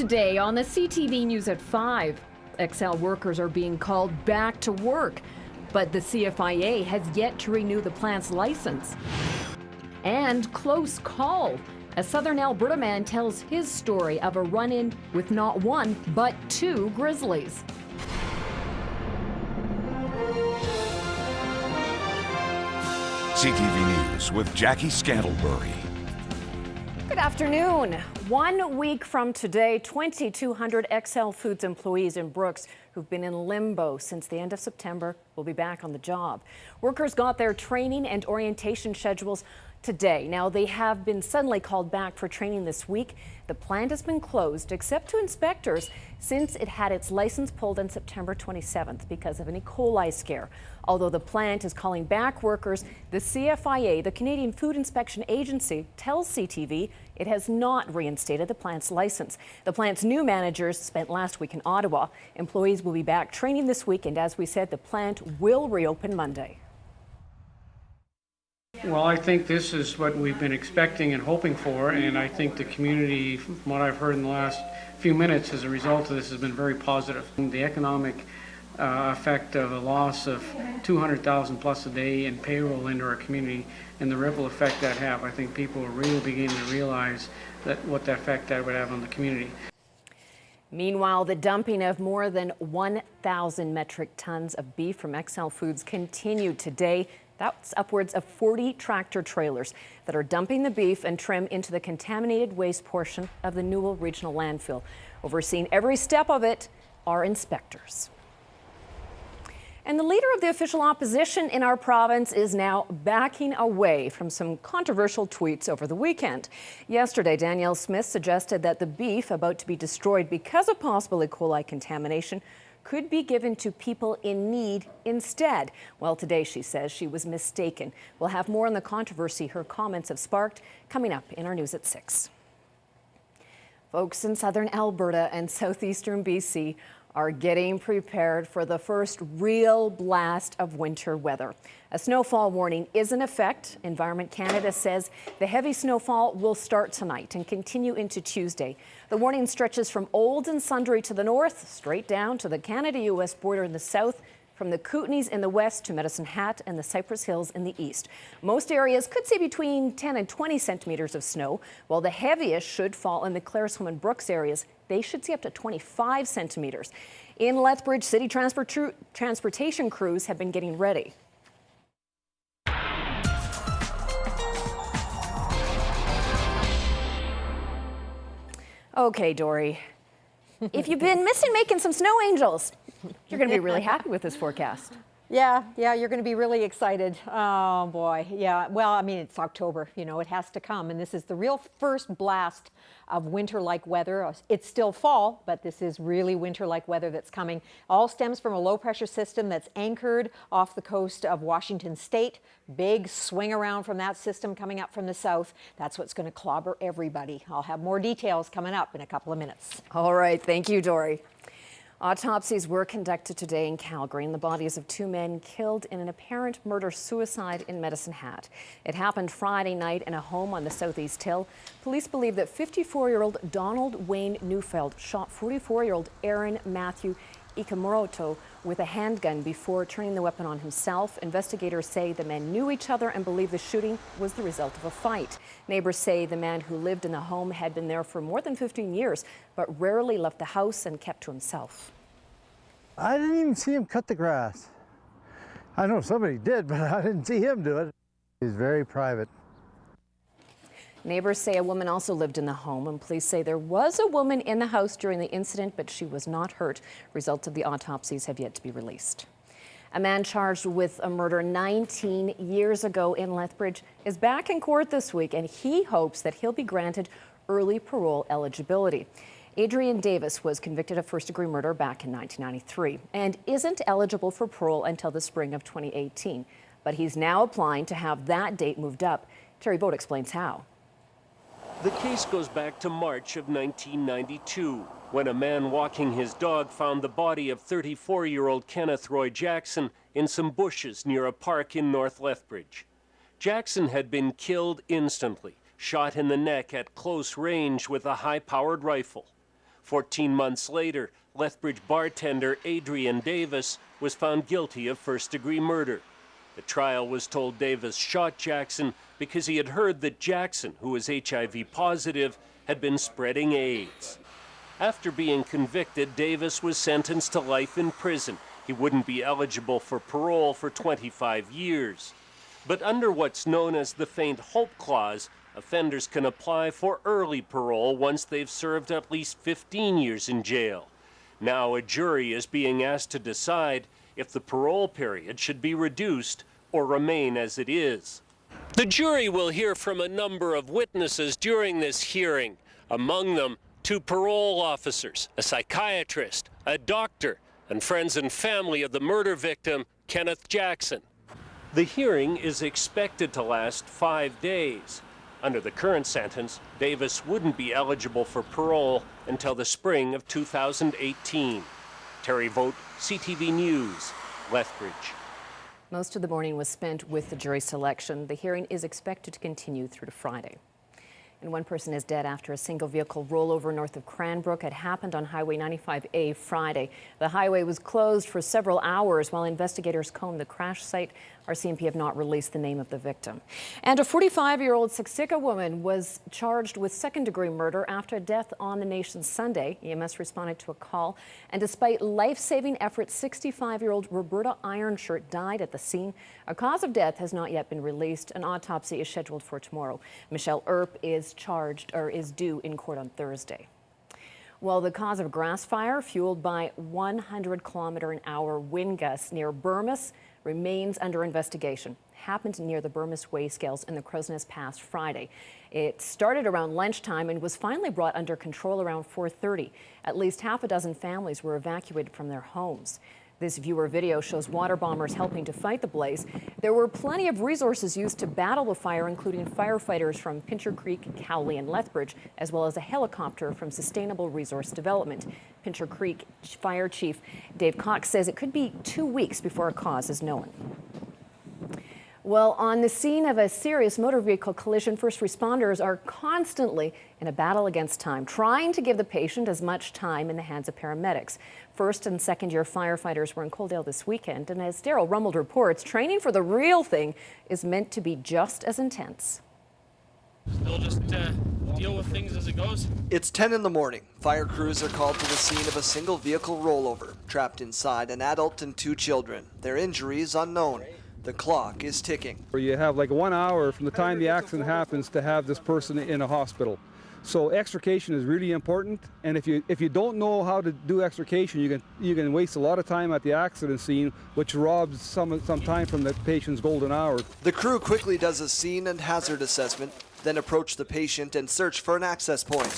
today on the CTV News at 5. XL workers are being called back to work, but the CFIA has yet to renew the plant's license. And close call. A southern Alberta man tells his story of a run-in with not one, but two grizzlies. CTV News with Jackie Scantlebury. Good afternoon. 1 week from today, 2,200 XL Foods employees in Brooks who've been in limbo since the end of September will be back on the job. Workers got their training and orientation schedules today. Now, they have been suddenly called back for training this week. The plant has been closed except to inspectors since it had its license pulled on September 27th because of an E. coli scare. Although the plant is calling back workers, the CFIA, the Canadian Food Inspection Agency, tells CTV it has not reinstated the plant's license. The plant's new managers spent last week in Ottawa. Employees will be back training this week, and as we said, the plant will reopen Monday. Well, I think this is what we've been expecting and hoping for, and I think the community, from what I've heard in the last few minutes as a result of this, has been very positive. The economic effect of a loss of 200,000 plus a day in payroll into our community and the ripple effect that have, I think people are really beginning to realize that what that effect that would have on the community. Meanwhile, the dumping of more than 1,000 metric tons of beef from XL Foods continued today. That's upwards of 40 tractor trailers that are dumping the beef and trim into the contaminated waste portion of the Newell Regional Landfill. Overseeing every step of it are inspectors. And the leader of the official opposition in our province is now backing away from some controversial tweets over the weekend. Yesterday, Danielle Smith suggested that the beef about to be destroyed because of possible E. coli contamination could be given to people in need instead. Well, today she says she was mistaken. We'll have more on the controversy her comments have sparked coming up in our news at 6. Folks in southern Alberta and southeastern BC are getting prepared for the first real blast of winter weather. A snowfall warning is in effect. Environment Canada says the heavy snowfall will start tonight and continue into Tuesday. The warning stretches from Old and Sundre to the north, straight down to the Canada-US border in the south, from the Kootenays in the west to Medicine Hat and the Cypress Hills in the east. Most areas could see between 10 and 20 centimeters of snow, while the heaviest should fall in the Claresholm and Brooks areas. They should see up to 25 centimeters. In Lethbridge, city transportation crews have been getting ready. Okay, Dory, if you've been missing making some snow angels, you're going to be really happy with this forecast. Yeah, you're going to be really excited. Oh, boy. Yeah, well, I mean, it's October, you know, it has to come. And this is the real first blast of winter-like weather. It's still fall, but this is really winter-like weather that's coming. All stems from a low-pressure system that's anchored off the coast of Washington State. Big swing around from that system coming up from the south. That's what's going to clobber everybody. I'll have more details coming up in a couple of minutes. All right. Thank you, Dory. Autopsies were conducted today in Calgary in the bodies of two men killed in an apparent murder-suicide in Medicine Hat. It happened Friday night in a home on the Southeast Hill. Police believe that 54-year-old Donald Wayne Neufeld shot 44-year-old Aaron Matthew Ikamoroto with a handgun before turning the weapon on himself. Investigators say the men knew each other and believe the shooting was the result of a fight. Neighbors say the man who lived in the home had been there for more than 15 years, but rarely left the house and kept to himself. I didn't even see him cut the grass. I know somebody did, but I didn't see him do it. He's very private. Neighbors say a woman also lived in the home, and police say there was a woman in the house during the incident, but she was not hurt. Results of the autopsies have yet to be released. A man charged with a murder 19 years ago in Lethbridge is back in court this week, and he hopes that he'll be granted early parole eligibility. Adrian Davis was convicted of first-degree murder back in 1993 and isn't eligible for parole until the spring of 2018. But he's now applying to have that date moved up. Terry Boat explains how. The case goes back to March of 1992, when a man walking his dog found the body of 34-year-old Kenneth Roy Jackson in some bushes near a park in North Lethbridge. Jackson had been killed instantly, shot in the neck at close range with a high-powered rifle. 14 months later, Lethbridge bartender Adrian Davis was found guilty of first-degree murder. The trial was told Davis shot Jackson because he had heard that Jackson, who was HIV positive, had been spreading AIDS. After being convicted, Davis was sentenced to life in prison. He wouldn't be eligible for parole for 25 years. But under what's known as the faint hope clause, offenders can apply for early parole once they've served at least 15 years in jail. Now a jury is being asked to decide if the parole period should be reduced or remain as it is. The jury will hear from a number of witnesses during this hearing, among them 2 parole officers, a psychiatrist, a doctor, and friends and family of the murder victim, Kenneth Jackson. The hearing is expected to last 5 days. Under the current sentence, Davis wouldn't be eligible for parole until the spring of 2018. Terry Vogt, CTV News, Lethbridge. Most of the morning was spent with the jury selection. The hearing is expected to continue through to Friday. And one person is dead after a single vehicle rollover north of Cranbrook had happened on Highway 95A Friday. The highway was closed for several hours while investigators combed the crash site. RCMP have not released the name of the victim. And a 45-year-old Siksika woman was charged with second-degree murder after a death on the nation Sunday. EMS responded to a call, and despite life-saving efforts, 65-year-old Roberta Ironshirt died at the scene. A cause of death has not yet been released. An autopsy is scheduled for tomorrow. Michelle Earp is due in court on Thursday. Well, the cause of a grass fire fueled by 100-kilometer-an-hour wind gusts near Burmis remains under investigation. Happened near the Burmis Way Scales in the Crow's Nest Pass Friday. It started around lunchtime and was finally brought under control around 4:30. At least half a dozen families were evacuated from their homes. This viewer video shows water bombers helping to fight the blaze. There were plenty of resources used to battle the fire, including firefighters from Pincher Creek, Cowley, and Lethbridge, as well as a helicopter from Sustainable Resource Development. Pincher Creek Fire Chief Dave Cox says it could be 2 weeks before a cause is known. Well, on the scene of a serious motor vehicle collision, first responders are constantly in a battle against time, trying to give the patient as much time in the hands of paramedics. First and second year firefighters were in Coaldale this weekend, and as Daryl Rummeld reports, training for the real thing is meant to be just as intense. They'll just deal with things as it goes. It's 10 in the morning. Fire crews are called to the scene of a single vehicle rollover. Trapped inside, an adult and 2 children. Their injuries unknown. The clock is ticking. You have like 1 hour from the time the accident happens to have this person in a hospital. So extrication is really important, and if you don't know how to do extrication, you can waste a lot of time at the accident scene, which robs some time from the patient's golden hour. The crew quickly does a scene and hazard assessment, then approach the patient and search for an access point.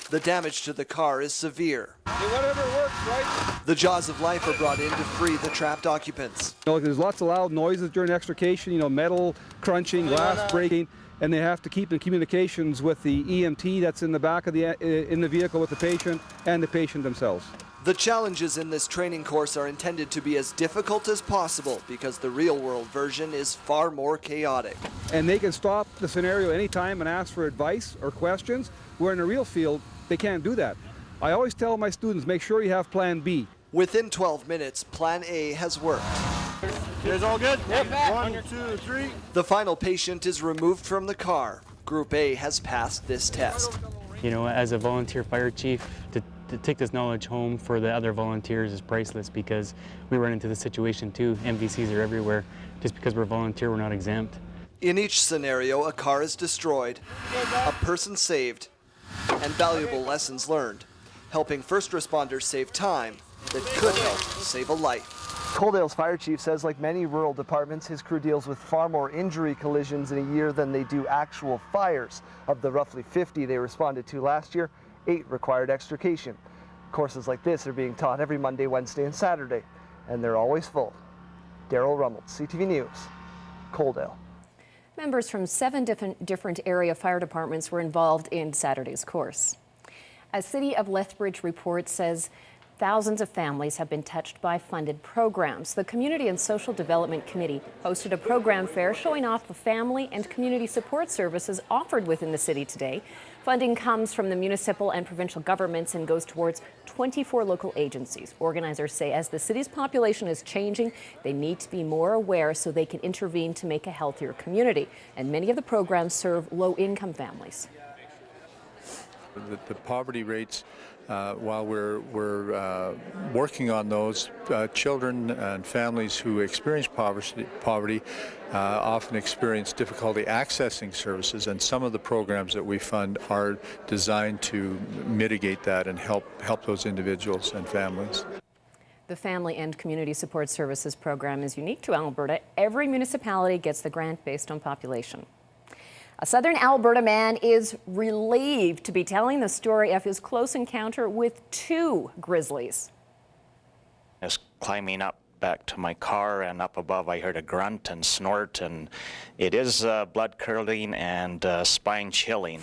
The damage to the car is severe. Whatever works, right? The jaws of life are brought in to free the trapped occupants. There's lots of loud noises during extrication, metal crunching, glass breaking, and they have to keep in communications with the EMT that's in the back of in the vehicle with the patient and the patient themselves. The challenges in this training course are intended to be as difficult as possible because the real-world version is far more chaotic. And they can stop the scenario anytime and ask for advice or questions, where in the real field, they can't do that. I always tell my students, make sure you have Plan B. Within 12 minutes, Plan A has worked. You guys all good? Yep. 1, 2, 3. The final patient is removed from the car. Group A has passed this test. As a volunteer fire chief, to take this knowledge home for the other volunteers is priceless, because we run into this situation too. MVCs are everywhere. Just because we're volunteer, we're not exempt. In each scenario, a car is destroyed, a person saved, and valuable lessons learned, helping first responders save time that could help save a life. Coaldale's fire chief says, like many rural departments, his crew deals with far more injury collisions in a year than they do actual fires. Of the roughly 50 they responded to last year, 8 required extrication. Courses like this are being taught every Monday, Wednesday, and Saturday, and they're always full. Daryl Rummeld, CTV News, Coaldale. Members from 7 different area fire departments were involved in Saturday's course. A City of Lethbridge report says thousands of families have been touched by funded programs. The Community and Social Development Committee hosted a program fair showing off the family and community support services offered within the city today. Funding comes from the municipal and provincial governments and goes towards 24 local agencies. Organizers say as the city's population is changing, they need to be more aware so they can intervene to make a healthier community. And many of the programs serve low-income families. The poverty rates, while we're working on those, children and families who experience poverty often experience difficulty accessing services, and some of the programs that we fund are designed to mitigate that and help those individuals and families. The Family and Community Support Services program is unique to Alberta. Every municipality gets the grant based on population. A southern Alberta man is relieved to be telling the story of his close encounter with 2 grizzlies. I was climbing up back to my car, and up above I heard a grunt and snort, and it is blood-curdling and spine-chilling.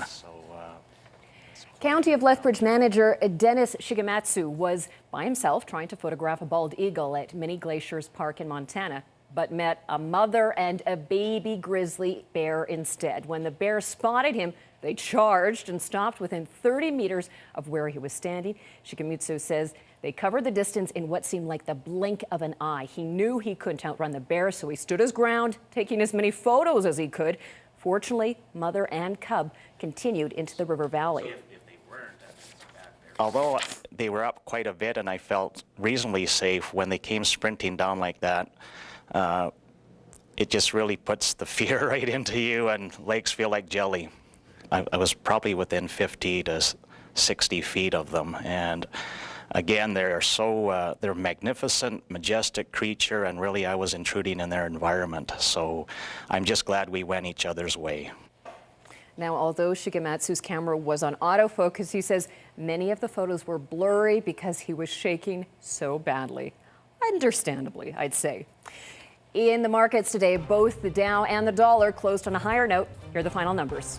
County of Lethbridge manager Dennis Shigematsu was by himself trying to photograph a bald eagle at Mini Glaciers Park in Montana, but met a mother and a baby grizzly bear instead. When the bear spotted him, they charged and stopped within 30 meters of where he was standing. Shigematsu says they covered the distance in what seemed like the blink of an eye. He knew he couldn't outrun the bear, so he stood his ground, taking as many photos as he could. Fortunately, mother and cub continued into the river valley. Although they were up quite a bit and I felt reasonably safe, when they came sprinting down like that, it just really puts the fear right into you, and legs feel like jelly. I was probably within 50 to 60 feet of them, and again, they're magnificent, majestic creature, and really I was intruding in their environment. So I'm just glad we went each other's way. Now, although Shigematsu's camera was on autofocus, he says many of the photos were blurry because he was shaking so badly. Understandably, I'd say. In the markets today, both the Dow and the dollar closed on a higher note. Here are the final numbers.